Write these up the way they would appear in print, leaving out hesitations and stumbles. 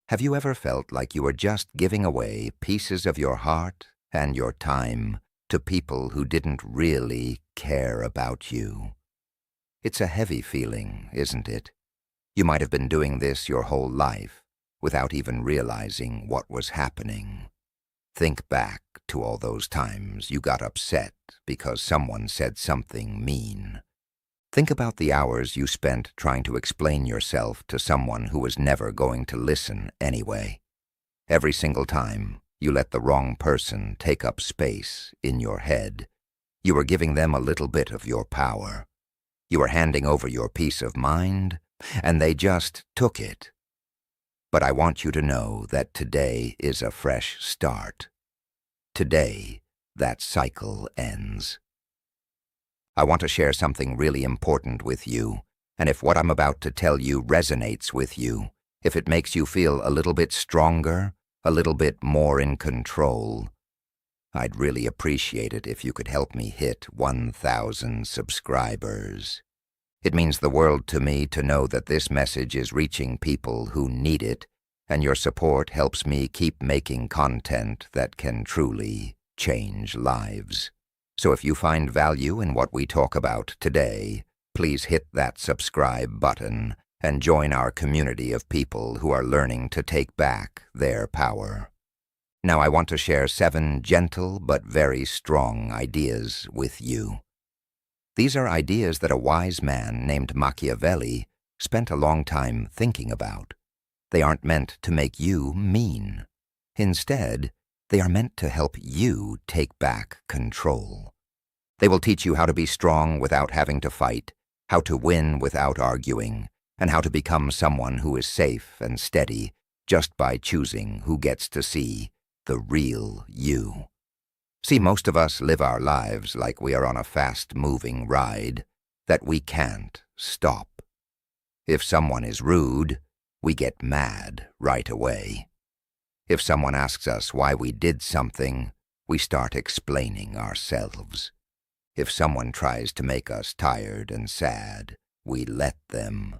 Have you ever felt like you were just giving away pieces of your heart and your time to people who didn't really care about you? It's a heavy feeling, isn't it? You might have been doing this your whole life without even realizing what was happening. Think back to all those times you got upset because someone said something mean. Think about the hours you spent trying to explain yourself to someone who was never going to listen anyway. Every single time you let the wrong person take up space in your head, you were giving them a little bit of your power. You were handing over your peace of mind, and they just took it. But I want you to know that today is a fresh start. Today, that cycle ends. I want to share something really important with you, and if what I'm about to tell you resonates with you, if it makes you feel a little bit stronger, a little bit more in control, I'd really appreciate it if you could help me hit 1,000 subscribers. It means the world to me to know that this message is reaching people who need it, and your support helps me keep making content that can truly change lives. So if you find value in what we talk about today, please hit that subscribe button and join our community of people who are learning to take back their power. Now I want to share 7 gentle but very strong ideas with you. These are ideas that a wise man named Machiavelli spent a long time thinking about. They aren't meant to make you mean. Instead, they are meant to help you take back control. They will teach you how to be strong without having to fight, how to win without arguing, and how to become someone who is safe and steady just by choosing who gets to see the real you. See, most of us live our lives like we are on a fast-moving ride that we can't stop. If someone is rude, we get mad right away. If someone asks us why we did something, we start explaining ourselves. If someone tries to make us tired and sad, we let them.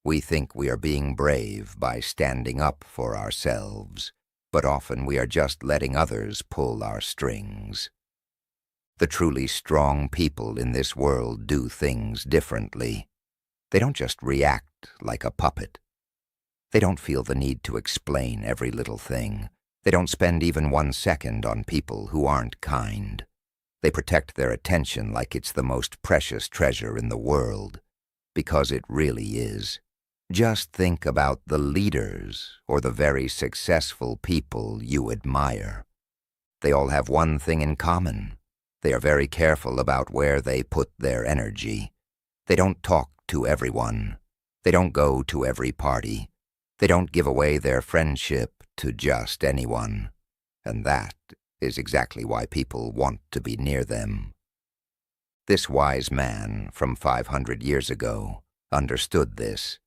We think we are being brave by standing up for ourselves, but often we are just letting others pull our strings. The truly strong people in this world do things differently. They don't just react like a puppet. They don't feel the need to explain every little thing. They don't spend even 1 second on people who aren't kind. They protect their attention like it's the most precious treasure in the world, because it really is. Just think about the leaders or the very successful people you admire. They all have one thing in common. They are very careful about where they put their energy. They don't talk to everyone. They don't go to every party. They don't give away their friendship to just anyone. And that is exactly why people want to be near them. This wise man from 500 years ago understood this.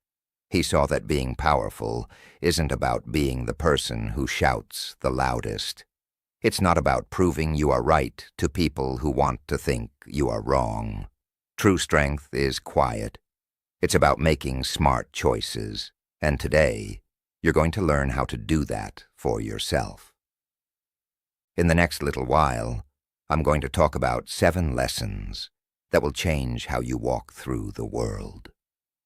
He saw that being powerful isn't about being the person who shouts the loudest. It's not about proving you are right to people who want to think you are wrong. True strength is quiet. It's about making smart choices. And today, you're going to learn how to do that for yourself. In the next little while, I'm going to talk about 7 lessons that will change how you walk through the world.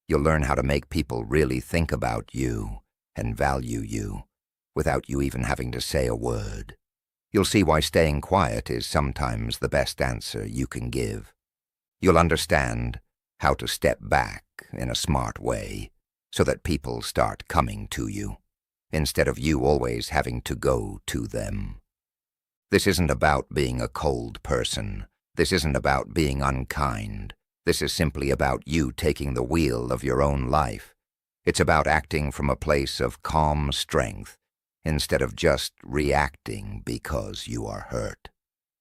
You'll learn how to make people really think about you and value you without you even having to say a word. You'll see why staying quiet is sometimes the best answer you can give. You'll understand how to step back in a smart way so that people start coming to you, instead of you always having to go to them. This isn't about being a cold person. This isn't about being unkind. This is simply about you taking the wheel of your own life. It's about acting from a place of calm strength, instead of just reacting because you are hurt.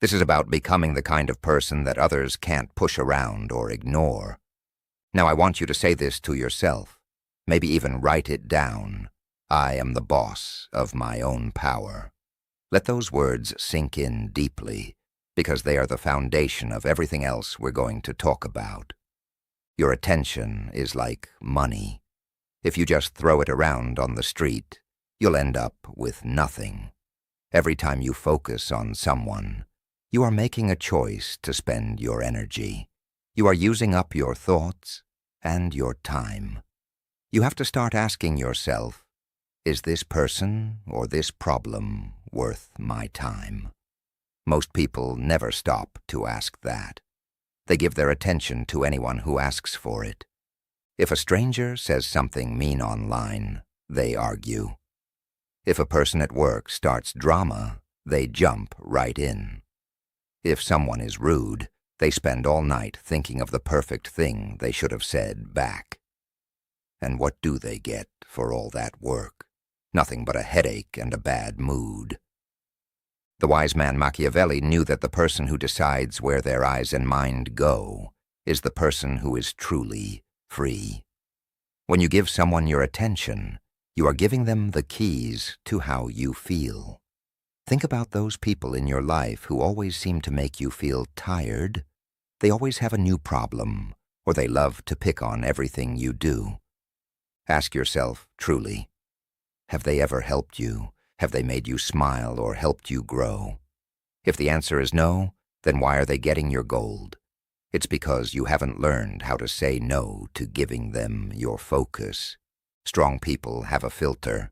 This is about becoming the kind of person that others can't push around or ignore. Now I want you to say this to yourself. Maybe even write it down. I am the boss of my own power. Let those words sink in deeply, because they are the foundation of everything else we're going to talk about. Your attention is like money. If you just throw it around on the street, you'll end up with nothing. Every time you focus on someone, you are making a choice to spend your energy. You are using up your thoughts and your time. You have to start asking yourself, is this person or this problem worth my time? Most people never stop to ask that. They give their attention to anyone who asks for it. If a stranger says something mean online, they argue. If a person at work starts drama, they jump right in. If someone is rude, they spend all night thinking of the perfect thing they should have said back. And what do they get for all that work? Nothing but a headache and a bad mood. The wise man Machiavelli knew that the person who decides where their eyes and mind go is the person who is truly free. When you give someone your attention, you are giving them the keys to how you feel. Think about those people in your life who always seem to make you feel tired. They always have a new problem, or they love to pick on everything you do. Ask yourself, truly, have they ever helped you? Have they made you smile or helped you grow? If the answer is no, then why are they getting your gold? It's because you haven't learned how to say no to giving them your focus. Strong people have a filter.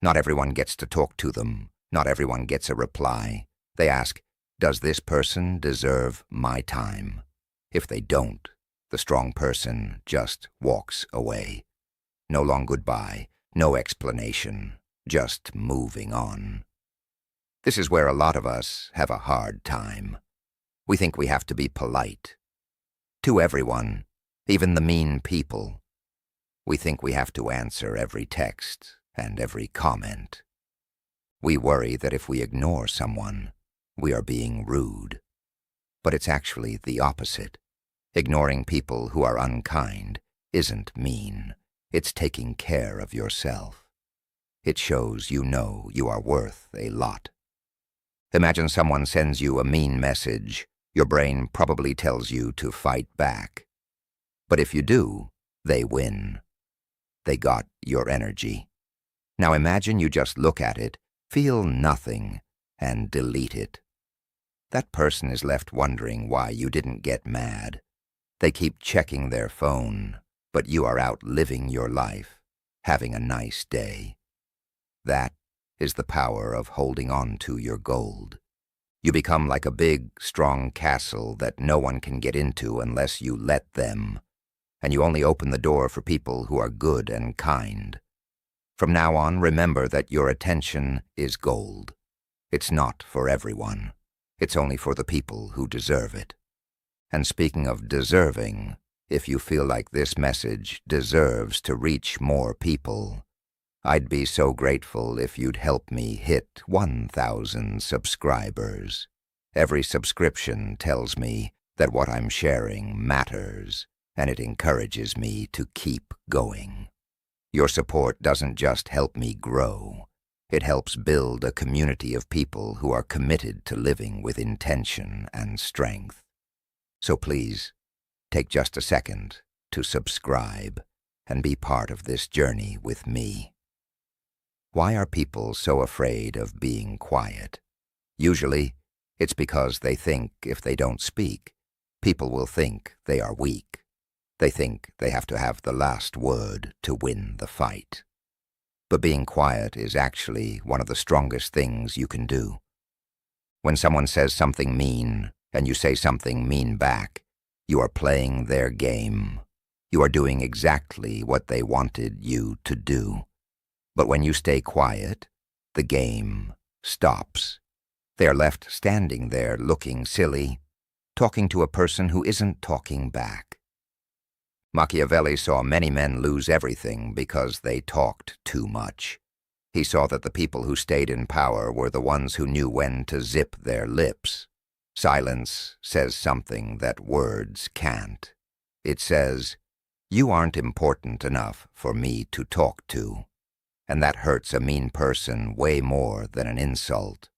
Not everyone gets to talk to them. Not everyone gets a reply. They ask, does this person deserve my time? If they don't, the strong person just walks away. No long goodbye, no explanation, just moving on. This is where a lot of us have a hard time. We think we have to be polite. To everyone, even the mean people. We think we have to answer every text and every comment. We worry that if we ignore someone, we are being rude. But it's actually the opposite. Ignoring people who are unkind isn't mean. It's taking care of yourself. It shows you know you are worth a lot. Imagine someone sends you a mean message. Your brain probably tells you to fight back. But if you do, they win. They got your energy. Now imagine you just look at it, feel nothing, and delete it. That person is left wondering why you didn't get mad. They keep checking their phone, but you are out living your life, having a nice day. That is the power of holding on to your gold. You become like a big, strong castle that no one can get into unless you let them, and you only open the door for people who are good and kind. From now on, remember that your attention is gold. It's not for everyone. It's only for the people who deserve it. And speaking of deserving, if you feel like this message deserves to reach more people, I'd be so grateful if you'd help me hit 1,000 subscribers. Every subscription tells me that what I'm sharing matters, and it encourages me to keep going. Your support doesn't just help me grow. It helps build a community of people who are committed to living with intention and strength. So please, take just a second to subscribe and be part of this journey with me. Why are people so afraid of being quiet? Usually, it's because they think if they don't speak, people will think they are weak. They think they have to have the last word to win the fight. But being quiet is actually one of the strongest things you can do. When someone says something mean and you say something mean back, you are playing their game. You are doing exactly what they wanted you to do. But when you stay quiet, the game stops. They are left standing there looking silly, talking to a person who isn't talking back. Machiavelli saw many men lose everything because they talked too much. He saw that the people who stayed in power were the ones who knew when to zip their lips. Silence says something that words can't. It says, "You aren't important enough for me to talk to." And that hurts a mean person way more than an insult.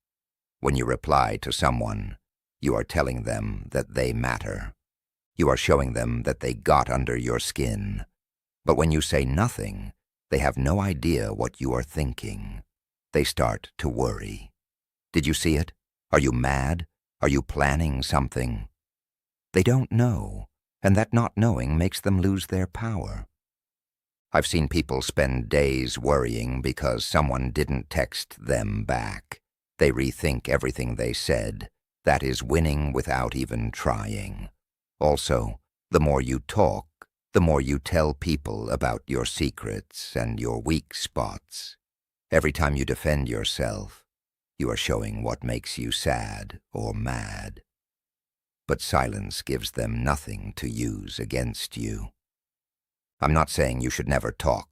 When you reply to someone, you are telling them that they matter. You are showing them that they got under your skin. But when you say nothing, they have no idea what you are thinking. they start to worry. Did you see it? Are you mad? Are you planning something? They don't know, and that not knowing makes them lose their power. I've seen people spend days worrying because someone didn't text them back. They rethink everything they said. That is winning without even trying. Also, the more you talk, the more you tell people about your secrets and your weak spots. Every time you defend yourself, you are showing what makes you sad or mad. But silence gives them nothing to use against you. I'm not saying you should never talk.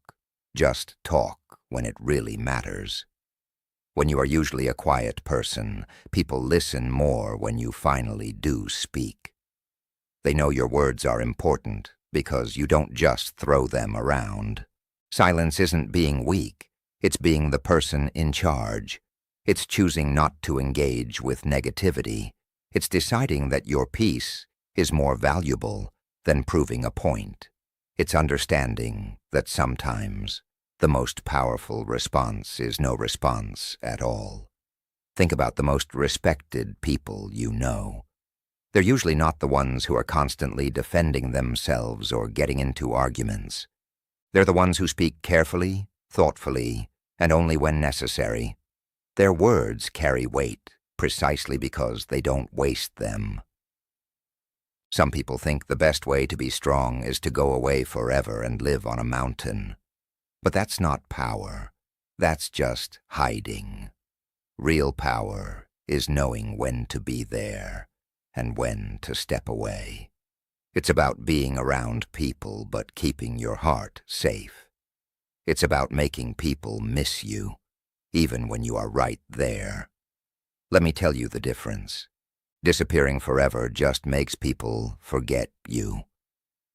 Just talk when it really matters. When you are usually a quiet person, people listen more when you finally do speak. They know your words are important because you don't just throw them around. Silence isn't being weak. It's being the person in charge. It's choosing not to engage with negativity. It's deciding that your peace is more valuable than proving a point. It's understanding that sometimes the most powerful response is no response at all. Think about the most respected people you know. They're usually not the ones who are constantly defending themselves or getting into arguments. They're the ones who speak carefully, thoughtfully, and only when necessary. Their words carry weight precisely because they don't waste them. Some people think the best way to be strong is to go away forever and live on a mountain. But that's not power. That's just hiding. Real power is knowing when to be there and when to step away. It's about being around people but keeping your heart safe. It's about making people miss you, even when you are right there. Let me tell you the difference. Disappearing forever just makes people forget you.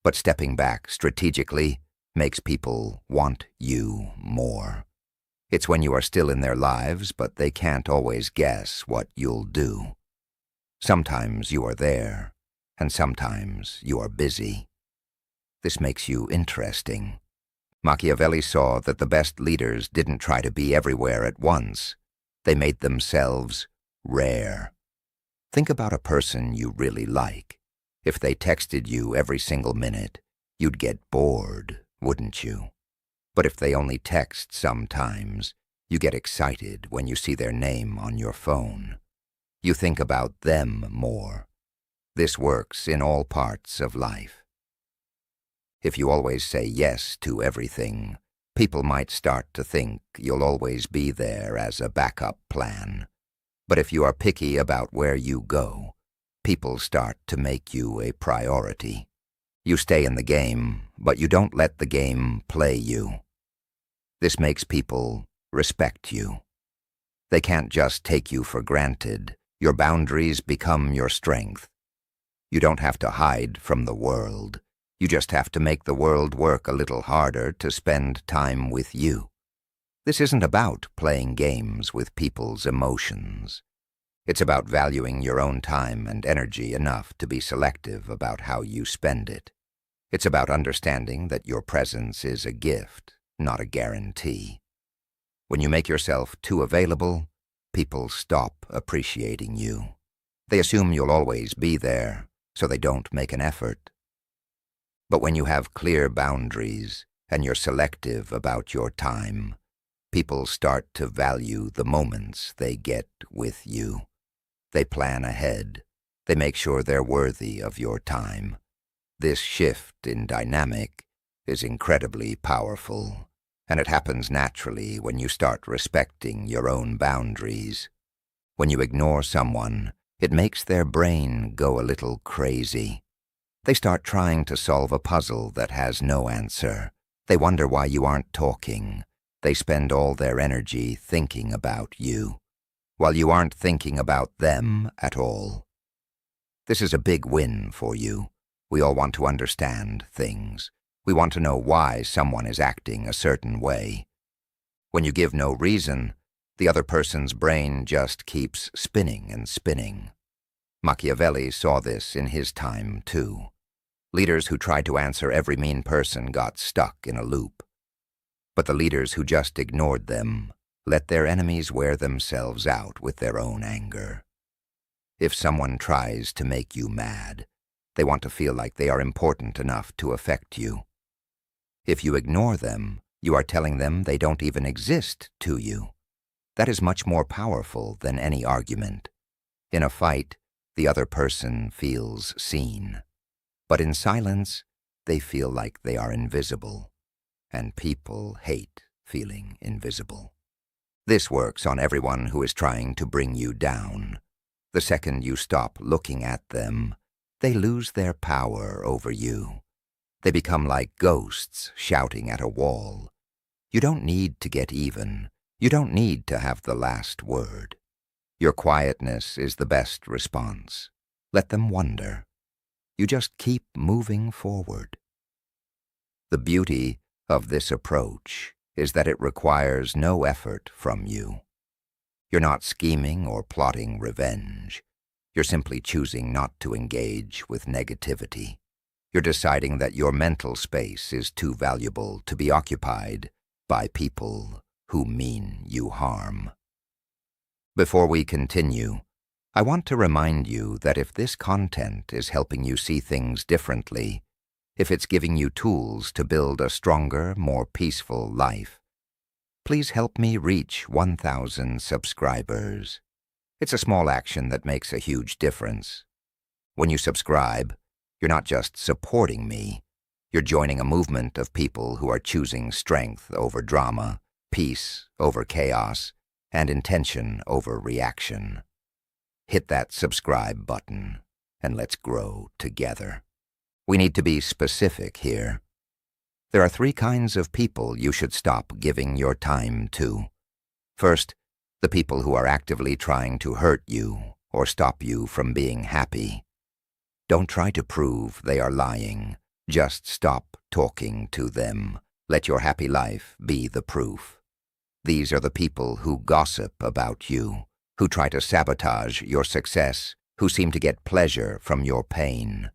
But stepping back strategically makes people want you more. It's when you are still in their lives, but they can't always guess what you'll do. Sometimes you are there, and sometimes you are busy. This makes you interesting. Machiavelli saw that the best leaders didn't try to be everywhere at once. They made themselves rare. Think about a person you really like. If they texted you every single minute, you'd get bored, wouldn't you? But if they only text sometimes, you get excited when you see their name on your phone. You think about them more. This works in all parts of life. If you always say yes to everything, people might start to think you'll always be there as a backup plan. But if you are picky about where you go, people start to make you a priority. You stay in the game, but you don't let the game play you. This makes people respect you. They can't just take you for granted. Your boundaries become your strength. You don't have to hide from the world. You just have to make the world work a little harder to spend time with you. This isn't about playing games with people's emotions. It's about valuing your own time and energy enough to be selective about how you spend it. It's about understanding that your presence is a gift, not a guarantee. When you make yourself too available, people stop appreciating you. They assume you'll always be there, so they don't make an effort. But when you have clear boundaries and you're selective about your time, people start to value the moments they get with you. They plan ahead. They make sure they're worthy of your time. This shift in dynamic is incredibly powerful, and it happens naturally when you start respecting your own boundaries. When you ignore someone, it makes their brain go a little crazy. They start trying to solve a puzzle that has no answer. They wonder why you aren't talking. They spend all their energy thinking about you, while you aren't thinking about them at all. This is a big win for you. We all want to understand things. We want to know why someone is acting a certain way. When you give no reason, the other person's brain just keeps spinning and spinning. Machiavelli saw this in his time, too. Leaders who tried to answer every mean person got stuck in a loop. But the leaders who just ignored them Let their enemies wear themselves out with their own anger. If someone tries to make you mad, they want to feel like they are important enough to affect you. If you ignore them, you are telling them they don't even exist to you. That is much more powerful than any argument. In a fight, the other person feels seen. But in silence, they feel like they are invisible. And people hate feeling invisible. This works on everyone who is trying to bring you down. The second you stop looking at them, they lose their power over you. They become like ghosts shouting at a wall. You don't need to get even. You don't need to have the last word. Your quietness is the best response. Let them wonder. You just keep moving forward. The beauty of this approach is that it requires no effort from you. You're not scheming or plotting revenge. You're simply choosing not to engage with negativity. You're deciding that your mental space is too valuable to be occupied by people who mean you harm. Before we continue, I want to remind you that if this content is helping you see things differently, if it's giving you tools to build a stronger, more peaceful life, please help me reach 1,000 subscribers. It's a small action that makes a huge difference. When you subscribe, you're not just supporting me, you're joining a movement of people who are choosing strength over drama, peace over chaos, and intention over reaction. Hit that subscribe button, and let's grow together. We need to be specific here. There are 3 kinds of people you should stop giving your time to. First, the people who are actively trying to hurt you or stop you from being happy. Don't try to prove they are lying. Just stop talking to them. Let your happy life be the proof. These are the people who gossip about you, who try to sabotage your success, who seem to get pleasure from your pain.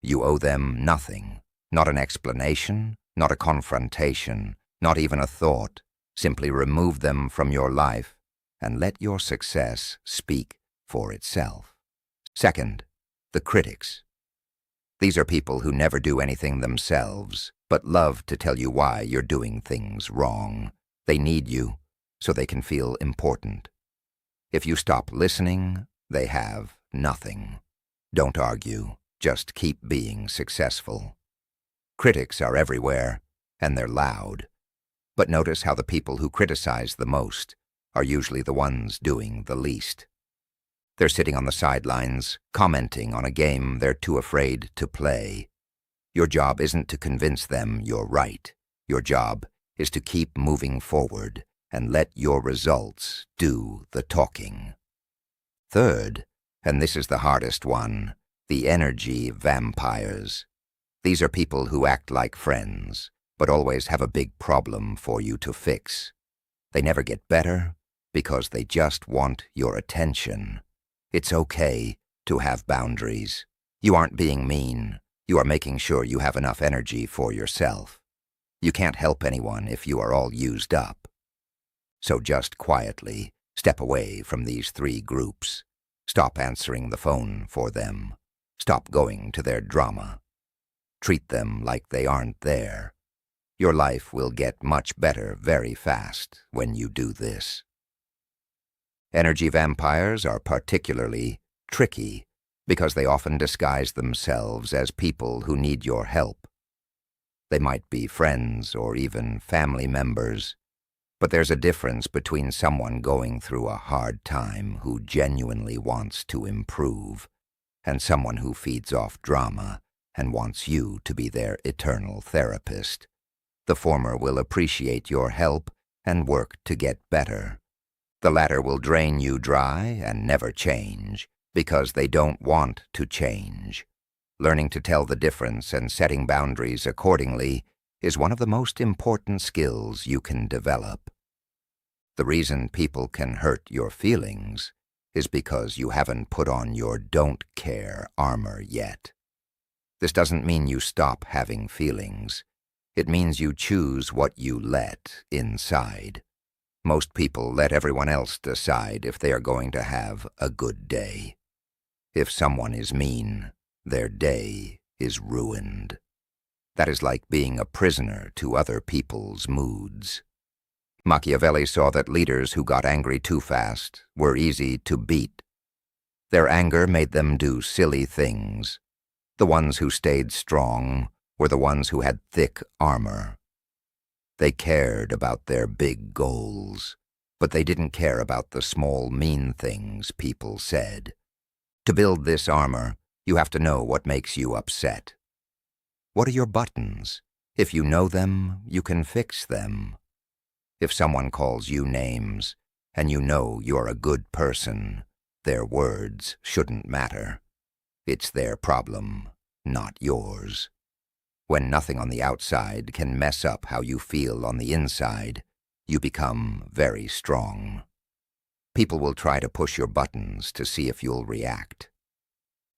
You owe them nothing, not an explanation, not a confrontation, not even a thought. Simply remove them from your life and let your success speak for itself. Second, the critics. These are people who never do anything themselves, but love to tell you why you're doing things wrong. They need you so they can feel important. If you stop listening, they have nothing. Don't argue. Just keep being successful. Critics are everywhere, and they're loud. But notice how the people who criticize the most are usually the ones doing the least. They're sitting on the sidelines, commenting on a game they're too afraid to play. Your job isn't to convince them you're right. Your job is to keep moving forward and let your results do the talking. Third, and this is the hardest one, the energy vampires. These are people who act like friends, but always have a big problem for you to fix. They never get better because they just want your attention. It's okay to have boundaries. You aren't being mean. You are making sure you have enough energy for yourself. You can't help anyone if you are all used up. So just quietly step away from these 3 groups. Stop answering the phone for them. Stop going to their drama. Treat them like they aren't there. Your life will get much better very fast when you do this. Energy vampires are particularly tricky because they often disguise themselves as people who need your help. They might be friends or even family members, but there's a difference between someone going through a hard time who genuinely wants to improve and someone who feeds off drama and wants you to be their eternal therapist. The former will appreciate your help and work to get better. The latter will drain you dry and never change because they don't want to change. Learning to tell the difference and setting boundaries accordingly is one of the most important skills you can develop. The reason people can hurt your feelings is because you haven't put on your don't care armor yet. This doesn't mean you stop having feelings. It means you choose what you let inside. Most people let everyone else decide if they are going to have a good day. If someone is mean, their day is ruined. That is like being a prisoner to other people's moods. Machiavelli saw that leaders who got angry too fast were easy to beat. Their anger made them do silly things. The ones who stayed strong were the ones who had thick armor. They cared about their big goals, but they didn't care about the small, mean things people said. To build this armor, you have to know what makes you upset. What are your buttons? If you know them, you can fix them. If someone calls you names, and you know you're a good person, their words shouldn't matter. It's their problem, not yours. When nothing on the outside can mess up how you feel on the inside, you become very strong. People will try to push your buttons to see if you'll react.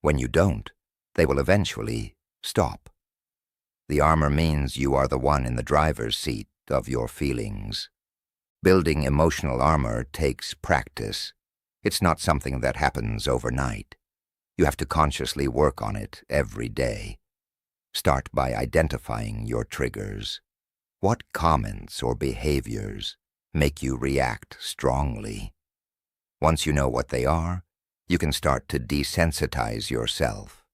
When you don't, they will eventually stop. The armor means you are the one in the driver's seat of your feelings. Building emotional armor takes practice. It's not something that happens overnight. You have to consciously work on it every day. Start by identifying your triggers. What comments or behaviors make you react strongly? Once you know what they are, you can start to desensitize yourself.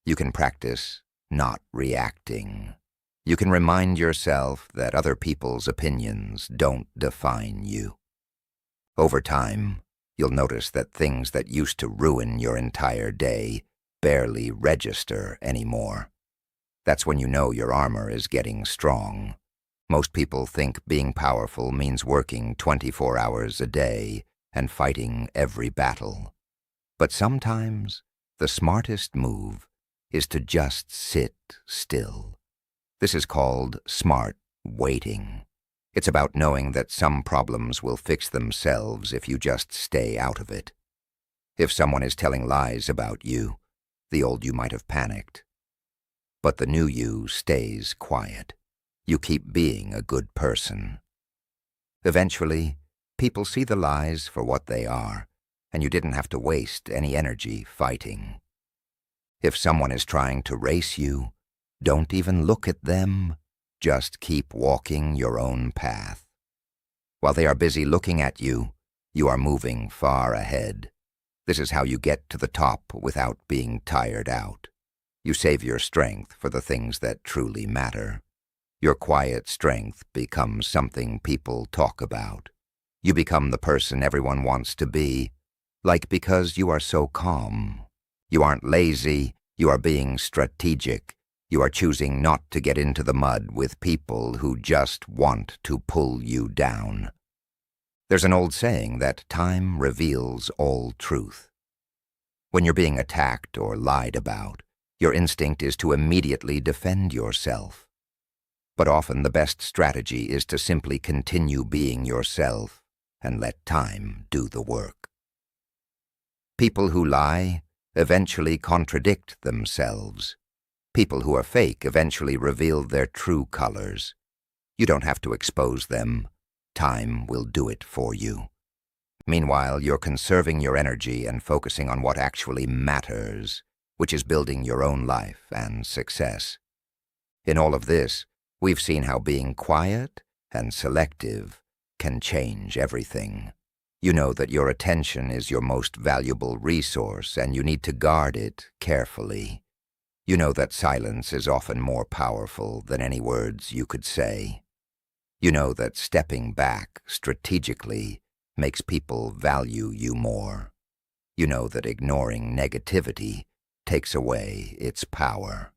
You can practice not reacting. You can remind yourself that other people's opinions don't define you. Over time, you'll notice that things that used to ruin your entire day barely register anymore. That's when you know your armor is getting strong. Most people think being powerful means working 24 hours a day and fighting every battle. But sometimes the smartest move is to just sit still. This is called smart waiting. It's about knowing that some problems will fix themselves if you just stay out of it. If someone is telling lies about you, the old you might have panicked. But the new you stays quiet. You keep being a good person. Eventually, people see the lies for what they are, and you didn't have to waste any energy fighting. If someone is trying to race you, don't even look at them. Just keep walking your own path. While they are busy looking at you, you are moving far ahead. This is how you get to the top without being tired out. You save your strength for the things that truly matter. Your quiet strength becomes something people talk about. You become the person everyone wants to be, like because you are so calm. You aren't lazy, you are being strategic. You are choosing not to get into the mud with people who just want to pull you down. There's an old saying that time reveals all truth. When you're being attacked or lied about, your instinct is to immediately defend yourself. But often the best strategy is to simply continue being yourself and let time do the work. People who lie eventually contradict themselves. People who are fake eventually reveal their true colors. You don't have to expose them. Time will do it for you. Meanwhile, you're conserving your energy and focusing on what actually matters, which is building your own life and success. In all of this, we've seen how being quiet and selective can change everything. You know that your attention is your most valuable resource and you need to guard it carefully. You know that silence is often more powerful than any words you could say. You know that stepping back strategically makes people value you more. You know that ignoring negativity takes away its power.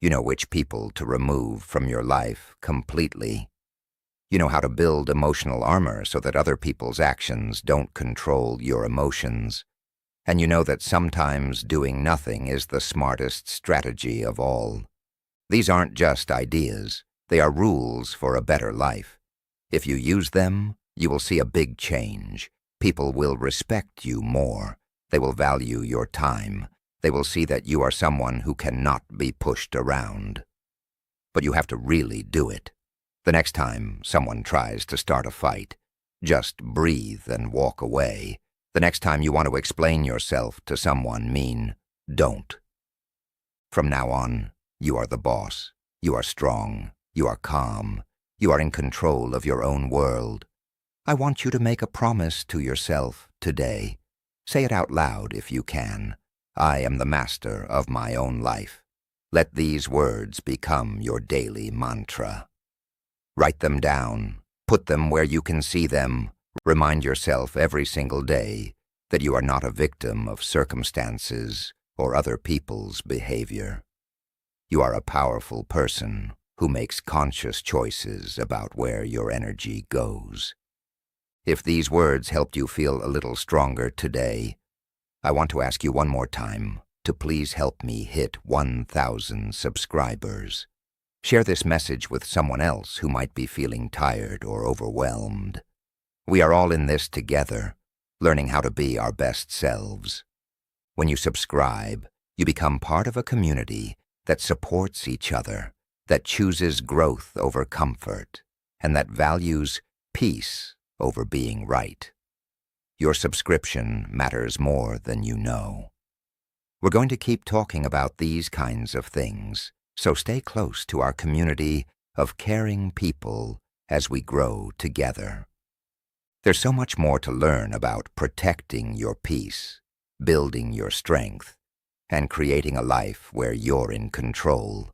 You know which people to remove from your life completely. You know how to build emotional armor so that other people's actions don't control your emotions. And you know that sometimes doing nothing is the smartest strategy of all. These aren't just ideas. They are rules for a better life. If you use them, you will see a big change. People will respect you more. They will value your time. They will see that you are someone who cannot be pushed around. But you have to really do it. The next time someone tries to start a fight, Just breathe and walk away. The next time you want to explain yourself to someone, don't. From now on, you are the boss. You are strong. You are calm. You are in control of your own world. I want you to make a promise to yourself today. Say it out loud if you can. I am the master of my own life. Let these words become your daily mantra. Write them down. Put them where you can see them. Remind yourself every single day that you are not a victim of circumstances or other people's behavior. You are a powerful person who makes conscious choices about where your energy goes. If these words helped you feel a little stronger today, I want to ask you one more time to please help me hit 1,000 subscribers. Share this message with someone else who might be feeling tired or overwhelmed. We are all in this together, learning how to be our best selves. When you subscribe, you become part of a community that supports each other, that chooses growth over comfort, and that values peace over being right. Your subscription matters more than you know. We're going to keep talking about these kinds of things, so stay close to our community of caring people as we grow together. There's so much more to learn about protecting your peace, building your strength, and creating a life where you're in control.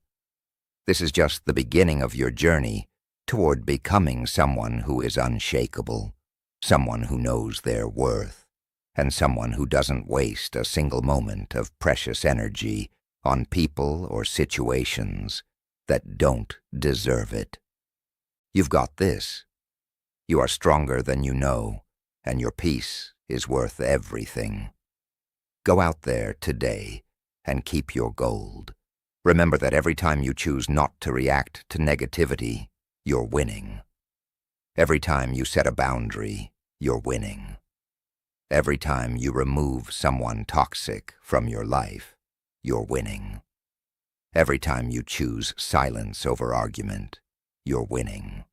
This is just the beginning of your journey toward becoming someone who is unshakable, someone who knows their worth, and someone who doesn't waste a single moment of precious energy on people or situations that don't deserve it. You've got this. You are stronger than you know, and your peace is worth everything. Go out there today and keep your gold. Remember that every time you choose not to react to negativity, you're winning. Every time you set a boundary, you're winning. Every time you remove someone toxic from your life, you're winning. Every time you choose silence over argument, you're winning.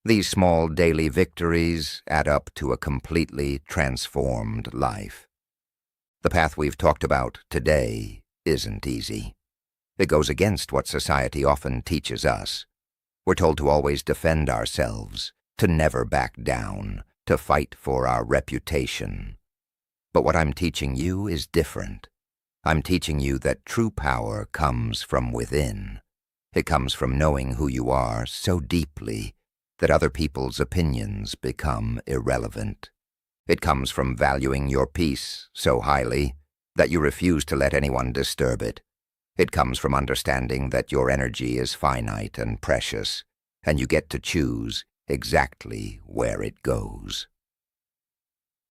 These small daily victories add up to a completely transformed life. The path we've talked about today isn't easy. It goes against what society often teaches us. We're told to always defend ourselves, to never back down, to fight for our reputation. But what I'm teaching you is different. I'm teaching you that true power comes from within. It comes from knowing who you are so deeply that other people's opinions become irrelevant. It comes from valuing your peace so highly that you refuse to let anyone disturb it. It comes from understanding that your energy is finite and precious, and you get to choose exactly where it goes.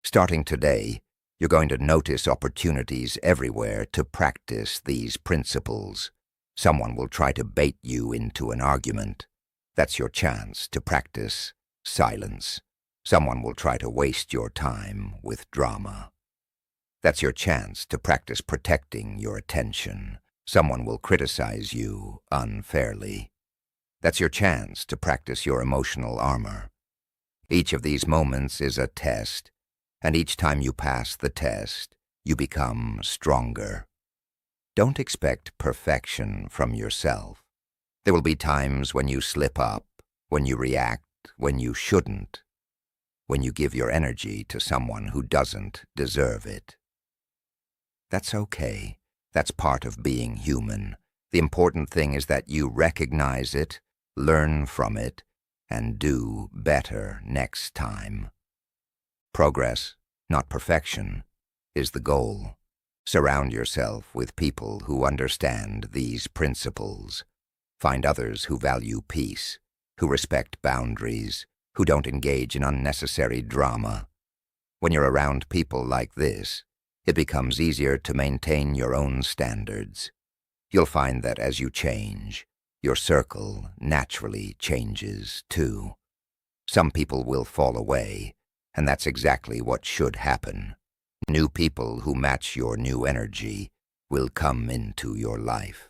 Starting today, you're going to notice opportunities everywhere to practice these principles. Someone will try to bait you into an argument. That's your chance to practice silence. Someone will try to waste your time with drama. That's your chance to practice protecting your attention. Someone will criticize you unfairly. That's your chance to practice your emotional armor. Each of these moments is a test, and each time you pass the test, you become stronger. Don't expect perfection from yourself. There will be times when you slip up, when you react, when you shouldn't, when you give your energy to someone who doesn't deserve it. That's okay. That's part of being human. The important thing is that you recognize it, learn from it, and do better next time. Progress, not perfection, is the goal. Surround yourself with people who understand these principles. Find others who value peace, who respect boundaries, who don't engage in unnecessary drama. When you're around people like this, it becomes easier to maintain your own standards. You'll find that as you change, your circle naturally changes too. Some people will fall away, and that's exactly what should happen. New people who match your new energy will come into your life.